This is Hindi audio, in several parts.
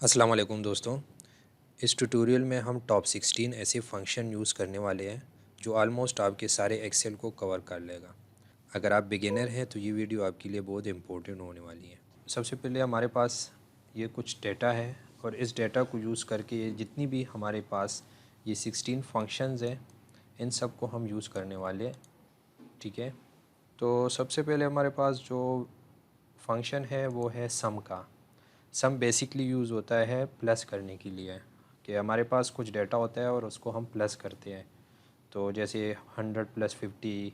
अस्सलाम वालेकुम दोस्तों। इस ट्यूटोरियल में हम टॉप 16 ऐसे फंक्शन यूज़ करने वाले हैं जो ऑलमोस्ट आपके सारे एक्सेल को कवर कर लेगा। अगर आप बिगिनर हैं तो ये वीडियो आपके लिए बहुत इम्पोर्टेंट होने वाली है। सबसे पहले हमारे पास ये कुछ डेटा है और इस डेटा को यूज़ करके ये जितनी भी हमारे पास ये 16 फंक्शंस हैं इन सब को हम यूज़ करने वाले हैं। ठीक है, तो सबसे पहले हमारे पास जो फंक्शन है वो है सम का। सम बेसिकली यूज़ होता है प्लस करने के लिए, कि हमारे पास कुछ डेटा होता है और उसको हम प्लस करते हैं। तो जैसे 100 + 50,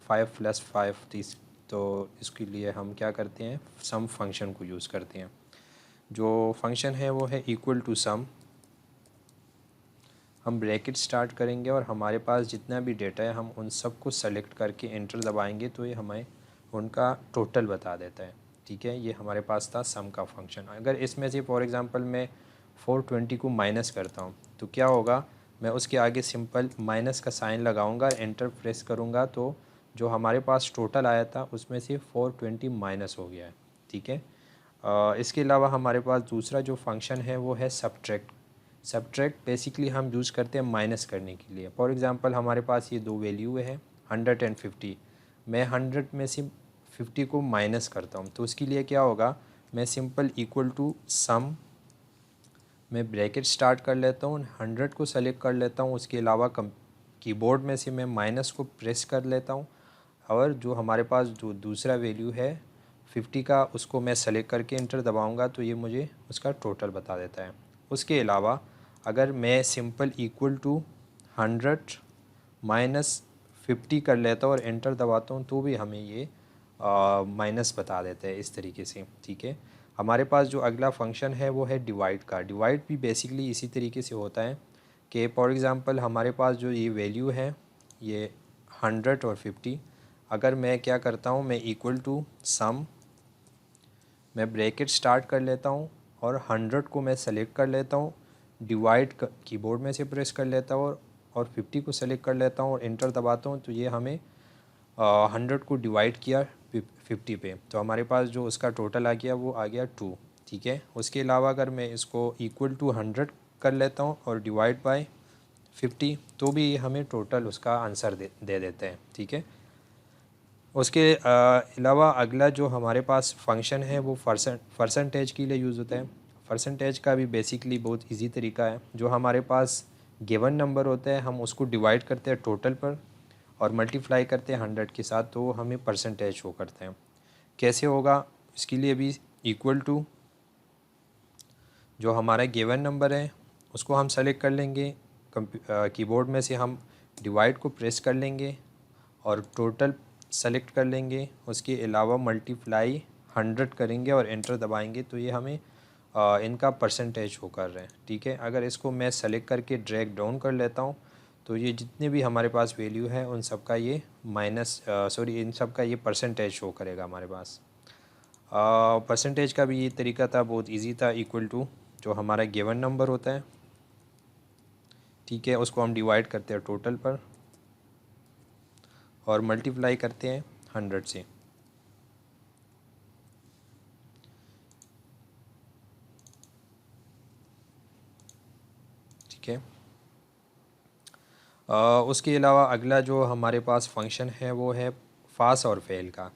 5 + 5 30, तो इसके लिए हम क्या करते हैं, सम फंक्शन को यूज़ करते हैं। जो फंक्शन है वो है इक्वल टू सम। हम ब्रैकेट स्टार्ट करेंगे और हमारे पास जितना भी डेटा है हम उन सब को सेलेक्ट करके एंटर दबाएंगे तो ये हमें उनका टोटल बता देता है। ठीक है, ये हमारे पास था सम का फंक्शन। अगर इसमें से फॉर एग्ज़ाम्पल मैं 420 को माइनस करता हूँ तो क्या होगा, मैं उसके आगे सिंपल माइनस का साइन लगाऊंगा, एंटर प्रेस करूँगा तो जो हमारे पास टोटल आया था उसमें से 420 माइनस हो गया है। ठीक है, इसके अलावा हमारे पास दूसरा जो फंक्शन है वो है सब्ट्रैक्ट। सब्ट्रैक्ट बेसिकली हम यूज़ करते हैं माइनस करने के लिए। फॉर एग्ज़ाम्पल हमारे पास ये दो वैल्यू है 100 एंड 50। मैं 100 में से 50 को माइनस करता हूँ तो उसके लिए क्या होगा, मैं सिंपल इक्वल टू सम मैं ब्रैकेट स्टार्ट कर लेता हूँ, 100 को सेलेक्ट कर लेता हूँ, उसके अलावा कीबोर्ड में से मैं माइनस को प्रेस कर लेता हूँ और जो हमारे पास जो दूसरा वैल्यू है 50 का उसको मैं सेलेक्ट करके इंटर दबाऊँगा तो ये मुझे उसका टोटल बता देता है। उसके अलावा अगर मैं सिंपल इक्वल टू 100 माइनस 50 कर लेता हूँ और एंटर दबाता हूँ तो भी हमें ये माइनस बता देता है इस तरीके से। ठीक है, हमारे पास जो अगला फंक्शन है वो है डिवाइड का। डिवाइड भी बेसिकली इसी तरीके से होता है कि फॉर एग्ज़ाम्पल हमारे पास जो ये वैल्यू है ये 100 और 50, अगर मैं क्या करता हूँ, मैं इक्वल टू सम मैं ब्रैकेट स्टार्ट कर लेता हूँ और 100 को मैं सेलेक्ट कर लेता हूँ, डिवाइड कीबोर्ड में से प्रेस कर लेता हूँ और 50 को सेलेक्ट कर लेता हूँ और एंटर दबाता हूँ तो ये हमें 100 को डिवाइड किया 50 पे, तो हमारे पास जो उसका टोटल आ गया वो आ गया 2। ठीक है, उसके अलावा अगर मैं इसको इक्वल टू 100 कर लेता हूँ और डिवाइड बाय 50 तो भी हमें टोटल उसका आंसर दे देते हैं। ठीक है, उसके अलावा अगला जो हमारे पास फंक्शन है वो परसेंटेज के लिए यूज़ होता है। परसेंटेज का भी बेसिकली बहुत इजी तरीका है। जो हमारे पास गिवन नंबर होता है हम उसको डिवाइड करते हैं टोटल पर और मल्टीप्लाई करते हैं 100 के साथ तो हमें परसेंटेज शो करते हैं। कैसे होगा, इसके लिए भी इक्वल टू जो हमारा गिवन नंबर है उसको हम सेलेक्ट कर लेंगे, कीबोर्ड में से हम डिवाइड को प्रेस कर लेंगे और टोटल सेलेक्ट कर लेंगे, उसके अलावा मल्टीप्लाई 100 करेंगे और एंटर दबाएंगे तो ये हमें इनका परसेंटेज शो कर रहे हैं। ठीक है, अगर इसको मैं सेलेक्ट करके ड्रैग डाउन कर लेता हूँ तो ये जितने भी हमारे पास वैल्यू है उन सब का ये इन सब का ये परसेंटेज शो करेगा हमारे पास। परसेंटेज का भी ये तरीका था, बहुत इजी था। इक्वल टू जो हमारा गिवन नंबर होता है, ठीक है, उसको हम डिवाइड करते हैं टोटल पर और मल्टीप्लाई करते हैं 100 से। ठीक है, उसके अलावा अगला जो हमारे पास फंक्शन है वो है पास और फेल का।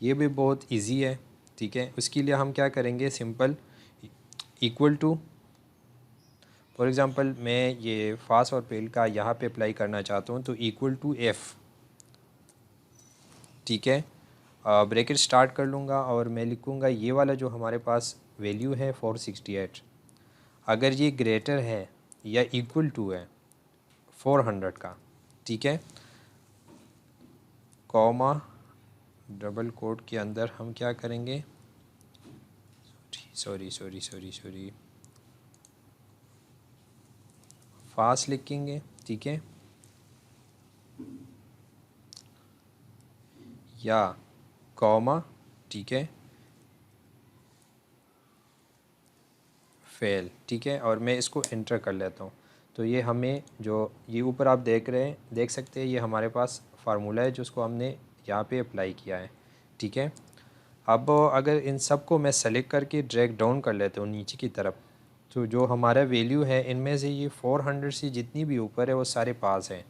ये भी बहुत इजी है। ठीक है, उसके लिए हम क्या करेंगे, simple equal to for example मैं ये पास और फेल का यहाँ पे अप्लाई करना चाहता हूँ तो इक्वल टू एफ़। ठीक है, ब्रैकेट स्टार्ट कर लूँगा और मैं लिखूँगा ये वाला जो हमारे पास वैल्यू है 468, अगर ये ग्रेटर है या इक्वल टू है 400 का, ठीक है, कॉमा डबल कोट के अंदर हम क्या करेंगे, सॉरी फास्ट लिखेंगे। ठीक है, या कॉमा, ठीक है, फेल। ठीक है, और मैं इसको एंटर कर लेता हूँ तो ये हमें जो ये ऊपर आप देख सकते हैं ये हमारे पास फार्मूला है जिसको हमने यहाँ पे अप्लाई किया है। ठीक है, अब अगर इन सब को मैं सेलेक्ट करके ड्रैग डाउन कर लेता हूँ नीचे की तरफ तो जो हमारा वैल्यू है इनमें से ये 400 से जितनी भी ऊपर है वो सारे पास हैं।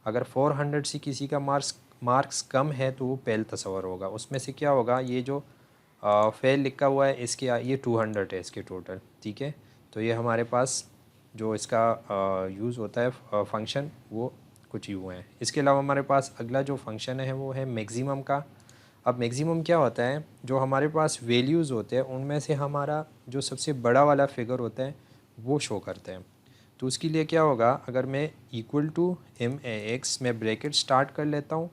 अगर 400 से किसी का मार्क्स कम है तो वो फेल तस्वर होगा। उसमें से क्या होगा, ये जो फेल लिखा हुआ है इसके ये 200 है इसके टोटल, ठीक है। तो ये हमारे पास जो इसका यूज़ होता है फंक्शन वो कुछ यूँ है। इसके अलावा हमारे पास अगला जो फंक्शन है वो है मैक्सिमम का। अब मैक्सिमम क्या होता है, जो हमारे पास वैल्यूज़ होते हैं उनमें से हमारा जो सबसे बड़ा वाला फिगर होता है वो शो करते हैं। तो उसके लिए क्या होगा, अगर मैं इक्वल टू MAX में ब्रैकेट स्टार्ट कर लेता हूँ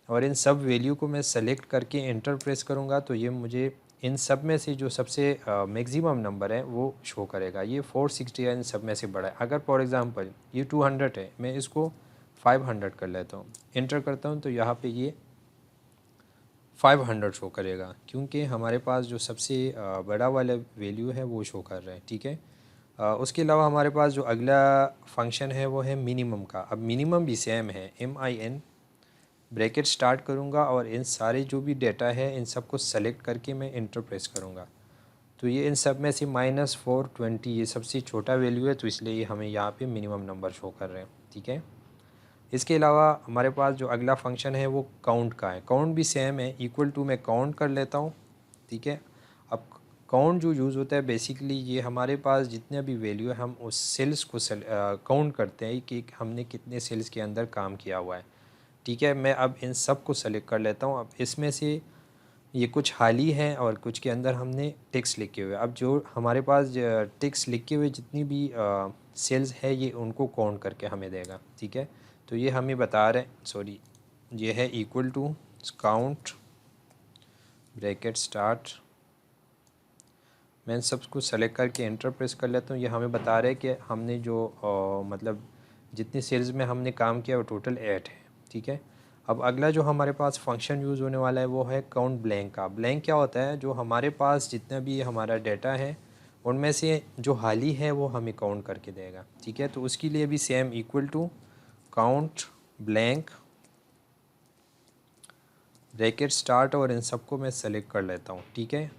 और इन सब वैल्यू को मैं सेलेक्ट करके एंटर प्रेस करूँगा तो ये मुझे इन सब में से जो सबसे मैक्सिमम नंबर है वो शो करेगा। ये 460 है, इन सब में से बड़ा है। अगर फॉर एग्ज़ाम्पल ये 200 है, मैं इसको 500 कर लेता हूँ, एंटर करता हूँ तो यहाँ पे ये 500 शो करेगा, क्योंकि हमारे पास जो सबसे बड़ा वाला वैल्यू है वो शो कर रहे हैं, ठीक है। उसके अलावा हमारे पास जो अगला फंक्शन है वो है मिनिमम का। अब मिनिमम भी सेम है, MIN ब्रैकेट स्टार्ट करूँगा और इन सारे जो भी डेटा है इन सब को सेलेक्ट करके मैं इंटर प्रेस करूँगा तो ये इन सब में से -420 ये सबसे छोटा वैल्यू है, तो इसलिए ये हमें यहाँ पे मिनिमम नंबर शो कर रहे हैं, ठीक है। इसके अलावा हमारे पास जो अगला फंक्शन है वो काउंट का है। काउंट भी सेम है, इक्वल टू मैं काउंट कर लेता हूँ, ठीक है। अब काउंट जो यूज़ होता है बेसिकली ये हमारे पास जितने भी वैल्यू है हम उस सेल्स को काउंट करते हैं कि हमने कितने सेल्स के अंदर काम किया हुआ है, ठीक है। मैं अब इन सब को सेलेक्ट कर लेता हूँ। अब इसमें से ये कुछ हाली है और कुछ के अंदर हमने टेक्स्ट लिखे हुए। अब जो हमारे पास टेक्स्ट लिखे हुए जितनी भी सेल्स है ये उनको काउंट करके हमें देगा, ठीक है। तो ये हमें बता रहे हैं, सॉरी, ये है equal to count bracket start. मैं इन सबको सेलेक्ट करके एंटर प्रेस कर लेता हूँ। ये हमें बता रहे हैं कि हमने जो मतलब जितनी सेल्स में हमने काम किया वो टोटल 8 है, ठीक है। अब अगला जो हमारे पास फंक्शन यूज़ होने वाला है वो है काउंट ब्लैंक का। ब्लैंक क्या होता है, जो हमारे पास जितना भी हमारा डेटा है उनमें से जो हाली है वो हमें काउंट करके देगा, ठीक है। तो उसके लिए भी same equal to count blank bracket start और इन सबको मैं सेलेक्ट कर लेता हूँ, ठीक है।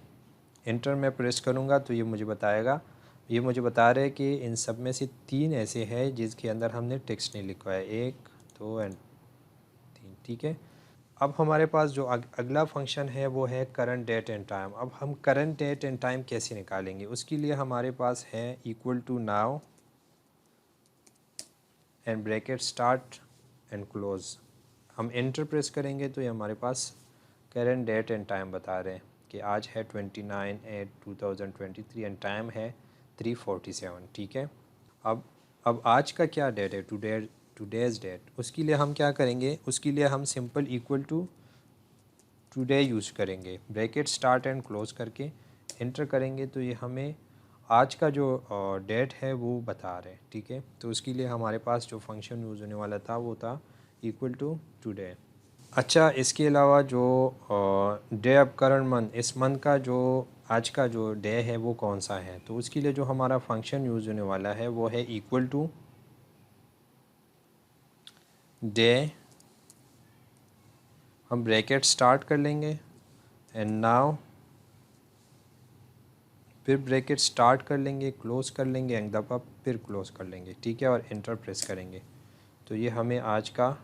एंटर मैं प्रेस करूँगा तो ये मुझे बताएगा, ये मुझे बता रहे हैं कि इन सब में से 3 ऐसे हैं जिसके अंदर हमने टेक्स्ट नहीं लिखा है, 1 2 एंड 3, ठीक है। अब हमारे पास जो अगला फंक्शन है वो है करंट डेट एंड टाइम। अब हम करंट डेट एंड टाइम कैसे निकालेंगे, उसके लिए हमारे पास है equal to now and bracket start and close. हम एंटर प्रेस करेंगे तो ये हमारे पास करंट डेट एंड टाइम बता रहे हैं कि आज है 29/8/2023 एंड टाइम है 3:47, ठीक है। अब आज का क्या डेट है, टुडेज़ डेट, उसके लिए हम क्या करेंगे, उसके लिए हम simple equal to today use करेंगे, ब्रैकेट स्टार्ट एंड क्लोज करके एंटर करेंगे तो ये हमें आज का जो डेट है वो बता रहे हैं, ठीक है। तो उसके लिए हमारे पास जो फंक्शन यूज़ होने वाला था वो था इक्वल टू टुडे। अच्छा, इसके अलावा जो डे ऑफ करंट मंथ, इस मंथ का जो आज का जो डे है वो कौन सा है, तो उसके लिए जो हमारा फंक्शन यूज़ होने वाला है वो है इक्वल टू डे, हम ब्रैकेट स्टार्ट कर लेंगे एंड नाउ, फिर ब्रैकेट स्टार्ट कर लेंगे, क्लोज कर लेंगे, एक दफ़ा फिर क्लोज कर लेंगे, ठीक है, और एंटर प्रेस करेंगे तो ये हमें आज का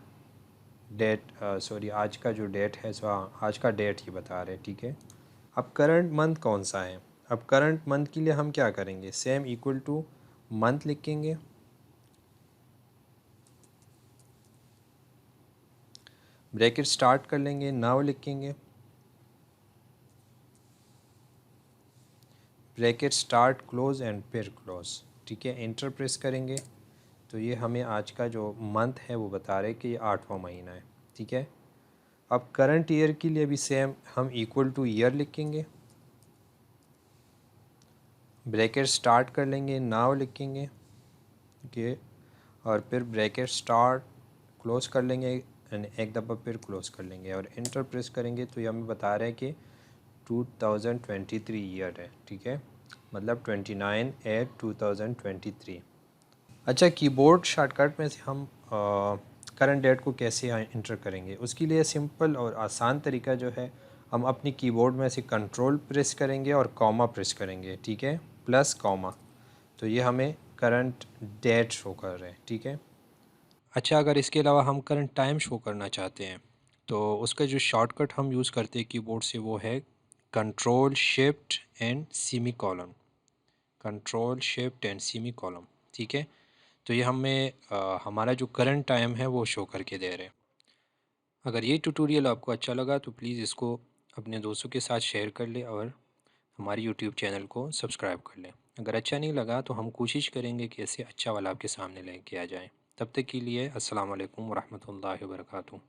डेट आज का जो डेट है आज का डेट ही बता रहे हैं, ठीक है। अब करंट मंथ कौन सा है, अब करंट मंथ के लिए हम क्या करेंगे, सेम इक्वल टू मंथ लिखेंगे, ब्रैकेट स्टार्ट कर लेंगे, नाउ लिखेंगे, ब्रैकेट स्टार्ट क्लोज एंड फिर क्लोज, ठीक है, एंटर प्रेस करेंगे तो ये हमें आज का जो मंथ है वो बता रहे कि ये 8वां महीना है, ठीक है। अब करंट ईयर के लिए भी सेम हम इक्वल टू ईयर लिखेंगे, ब्रैकेट स्टार्ट कर लेंगे, नाउ लिखेंगे, ओके, और फिर ब्रैकेट स्टार्ट क्लोज कर लेंगे एंड एक दफ़ा फिर क्लोज कर लेंगे और एंटर प्रेस करेंगे तो ये हमें बता रहे हैं कि 2023 ईयर है, ठीक है, मतलब 29/8/2023। अच्छा, कीबोर्ड शॉर्टकट में से हम करंट डेट को कैसे इंटर करेंगे, उसके लिए सिंपल और आसान तरीका जो है, हम अपनी कीबोर्ड में से कंट्रोल प्रेस करेंगे और कॉमा प्रेस करेंगे, ठीक है। प्लस कॉमा, तो ये हमें करंट डेट शो कर रहे हैं, ठीक है। अच्छा, अगर इसके अलावा हम करंट टाइम शो करना चाहते हैं तो उसका जो शॉर्टकट हम यूज़ करते हैं कीबोर्ड से वो है control shift and semi column, control shift and semi column, ठीक है। तो ये हमें हमारा जो करंट टाइम है वो शो करके दे रहे हैं। अगर ये ट्यूटोरियल आपको अच्छा लगा तो प्लीज़ इसको अपने दोस्तों के साथ शेयर कर लें और हमारे यूट्यूब चैनल को सब्सक्राइब कर लें। अगर अच्छा नहीं लगा तो हम कोशिश करेंगे कि ऐसे अच्छा वाला आपके सामने लेके आ जाएं। तब तक के लिए अस्सलाम वालेकुम वरहमतुल्लाहि वबरकातुहू।